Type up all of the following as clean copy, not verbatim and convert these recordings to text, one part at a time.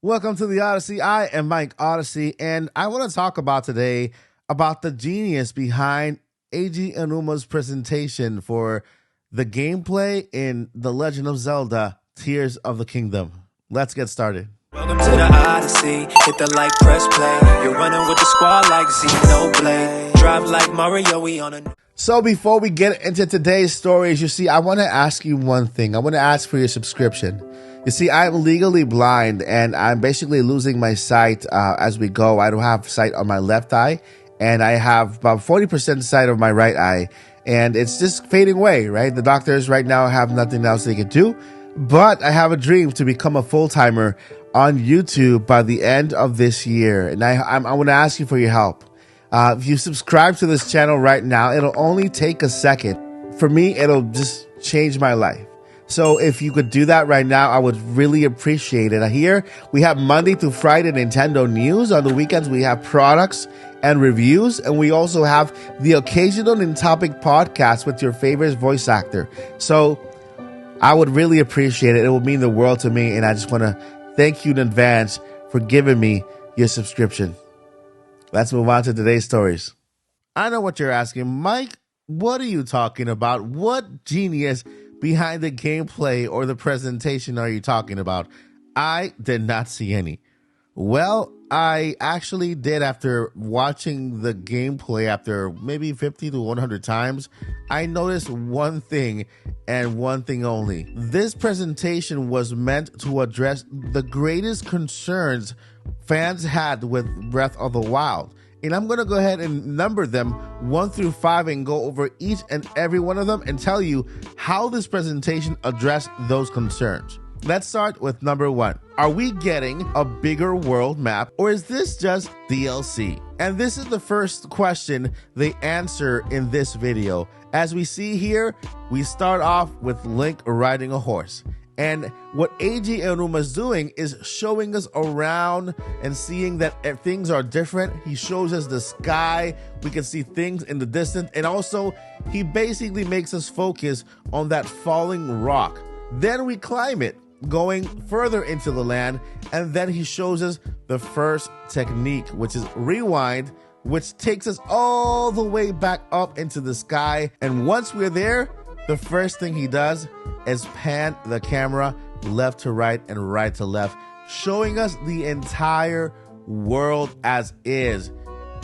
Welcome to the Odyssey. I am Mike Odyssey, and I want to talk about today about the genius behind Aounumas' presentation for the gameplay in The Legend of Zelda: Tears of the Kingdom. Let's get started. Welcome to the Odyssey. Hit the like, press play. You're running with the squad like Xenoblade. Drive like Mario, we on a... So before we get into today's stories, you see, I want to ask you one thing. I want to ask for your subscription. You see, I'm legally blind and I'm basically losing my sight as we go. I don't have sight on my left eye and I have about 40% sight of my right eye, and it's just fading away, right? The doctors right now have nothing else they can do, but I have a dream to become a full-timer on YouTube by the end of this year. And I want to ask you for your help. If you subscribe to this channel right now, it'll only take a second. For me, it'll just change my life. So if you could do that right now, I would really appreciate it. Here we have Monday through Friday Nintendo news. On the weekends, we have products and reviews. And we also have the occasional Nintopic podcast with your favorite voice actor. So I would really appreciate it. It would mean the world to me. And I just want to thank you in advance for giving me your subscription. Let's move on to today's stories. I know what you're asking. Mike, what are you talking about? What genius behind the gameplay or the presentation are you talking about? I did not see any. Well, I actually did. After watching the gameplay after maybe 50 to 100 times, I noticed one thing and one thing only. This presentation was meant to address the greatest concerns fans had with Breath of the Wild. And I'm going to go ahead and number them 1 through 5 and go over each and every one of them and tell you how this presentation addressed those concerns. Let's start with number 1. Are we getting a bigger world map, or is this just DLC? And this is the first question they answer in this video. As we see here, we start off with Link riding a horse. And what Aounumas is doing is showing us around and seeing that things are different. He shows us the sky. We can see things in the distance. And also, he basically makes us focus on that falling rock. Then we climb it, going further into the land. And then he shows us the first technique, which is rewind, which takes us all the way back up into the sky. And once we're there, the first thing he does is pan the camera left to right and right to left, showing us the entire world as is,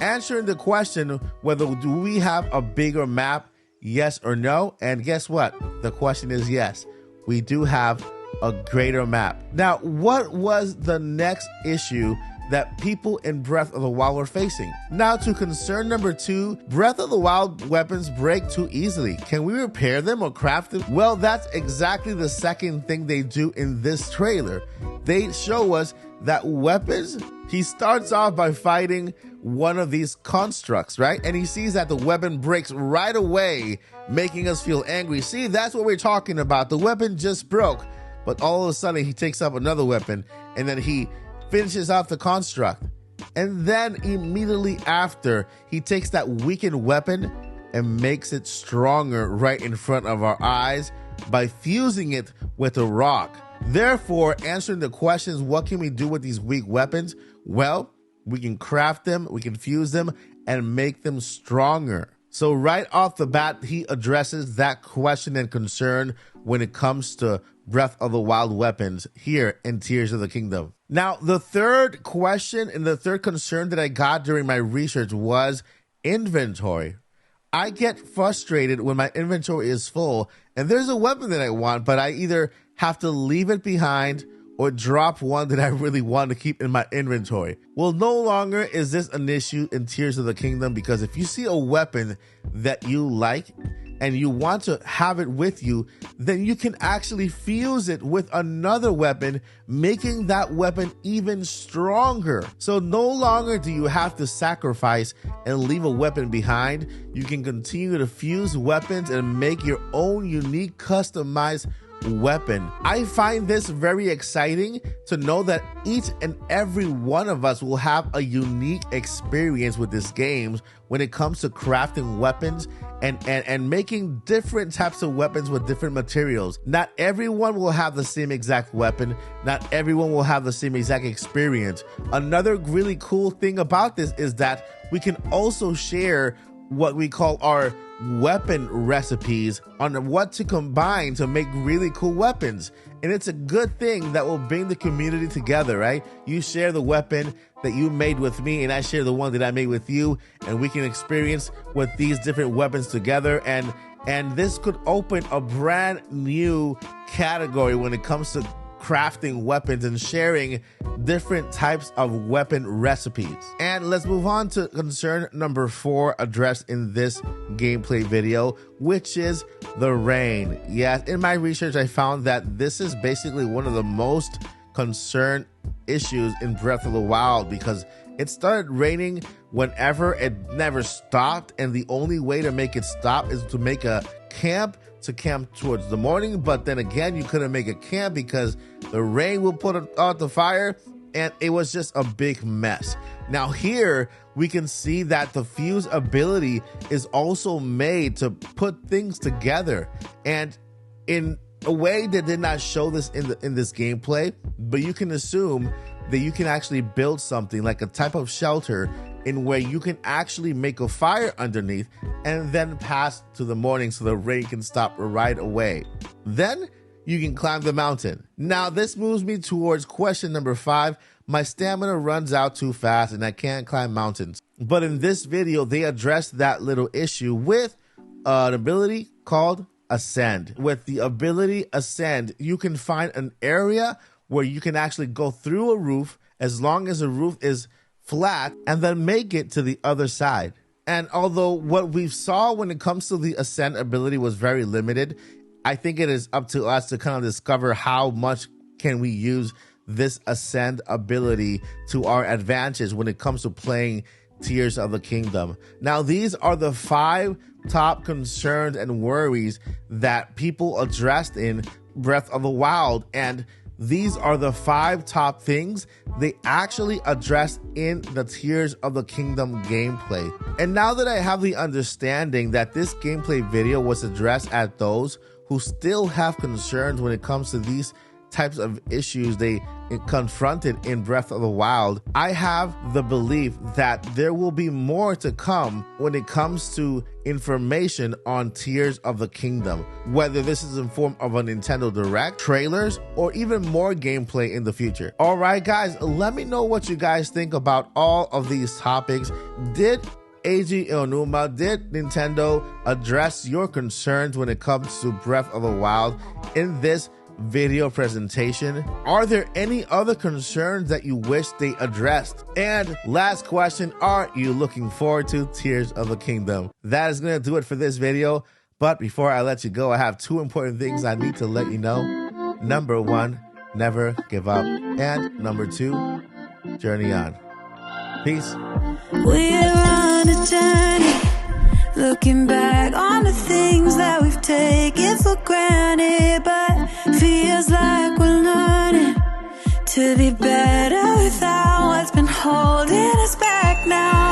answering the question whether do we have a bigger map, yes or no. And guess what? The question is yes, we do have a greater map. Now, what was the next issue that people in Breath of the Wild were facing? Now to concern number 2, Breath of the Wild weapons break too easily. Can we repair them or craft them? Well, that's exactly the second thing they do in this trailer. They show us that weapons, he starts off by fighting one of these constructs, right? And he sees that the weapon breaks right away, making us feel angry. See, that's what we're talking about. The weapon just broke, but all of a sudden he takes up another weapon and then he finishes off the construct. And then immediately after, he takes that weakened weapon and makes it stronger right in front of our eyes by fusing it with a rock. Therefore, answering the questions, what can we do with these weak weapons? Well, we can craft them, we can fuse them, and make them stronger. So right off the bat, he addresses that question and concern when it comes to Breath of the Wild weapons here in Tears of the Kingdom. Now, the third question and the third concern that I got during my research was inventory. I get frustrated when my inventory is full and there's a weapon that I want, but I either have to leave it behind or drop one that I really want to keep in my inventory. Well, no longer is this an issue in Tears of the Kingdom, because if you see a weapon that you like and you want to have it with you, then you can actually fuse it with another weapon, making that weapon even stronger. So no longer do you have to sacrifice and leave a weapon behind. You can continue to fuse weapons and make your own unique, customized weapon. I find this very exciting to know that each and every one of us will have a unique experience with this game when it comes to crafting weapons and making different types of weapons with different materials. Not everyone will have the same exact weapon. Not everyone will have the same exact experience. Another really cool thing about this is that we can also share what we call our weapon recipes on what to combine to make really cool weapons. And it's a good thing that will bring the community together, right? You share the weapon that you made with me and I share the one that I made with you, and we can experience with these different weapons together. And this could open a brand new category when it comes to crafting weapons and sharing different types of weapon recipes. And let's move on to concern number 4 addressed in this gameplay video, which is the rain. Yes, in my research, I found that this is basically one of the most concerned issues in Breath of the Wild because it started raining whenever, it never stopped, and the only way to make it stop is to make a camp towards the morning. But then again, you couldn't make a camp because the rain will put out the fire, and it was just a big mess. Now here we can see that the fuse ability is also made to put things together, and in a way they did not show this in this gameplay, but you can assume that you can actually build something like a type of shelter in where you can actually make a fire underneath and then pass to the morning so the rain can stop right away. Then you can climb the mountain. Now this moves me towards question number 5. My stamina runs out too fast and I can't climb mountains. But in this video, they addressed that little issue with an ability called Ascend. With the ability Ascend, you can find an area where you can actually go through a roof as long as the roof is flat and then make it to the other side. And although what we saw when it comes to the Ascend ability was very limited, I think it is up to us to kind of discover how much can we use this Ascend ability to our advantage when it comes to playing Tears of the Kingdom. Now, these are the 5 top concerns and worries that people addressed in Breath of the Wild, and these are the 5 top things they actually addressed in the Tears of the Kingdom gameplay. And now that I have the understanding that this gameplay video was addressed at those who still have concerns when it comes to these types of issues they confronted in Breath of the Wild, I have the belief that there will be more to come when it comes to information on Tears of the Kingdom, whether this is in form of a Nintendo Direct, trailers, or even more gameplay in the future. All right, guys, let me know what you guys think about all of these topics. Did AG Aounumas, did Nintendo address your concerns when it comes to Breath of the Wild in this video presentation? Are there any other concerns that you wish they addressed? And last question, are you looking forward to Tears of the Kingdom? That is going to do it for this video. But before I let you go, I have 2 important things I need to let you know. Number 1, never give up. And number 2, journey on. Peace. We're on a journey, looking back on the things that we've taken for granted, but feels like we're learning to be better without what's been holding us back now.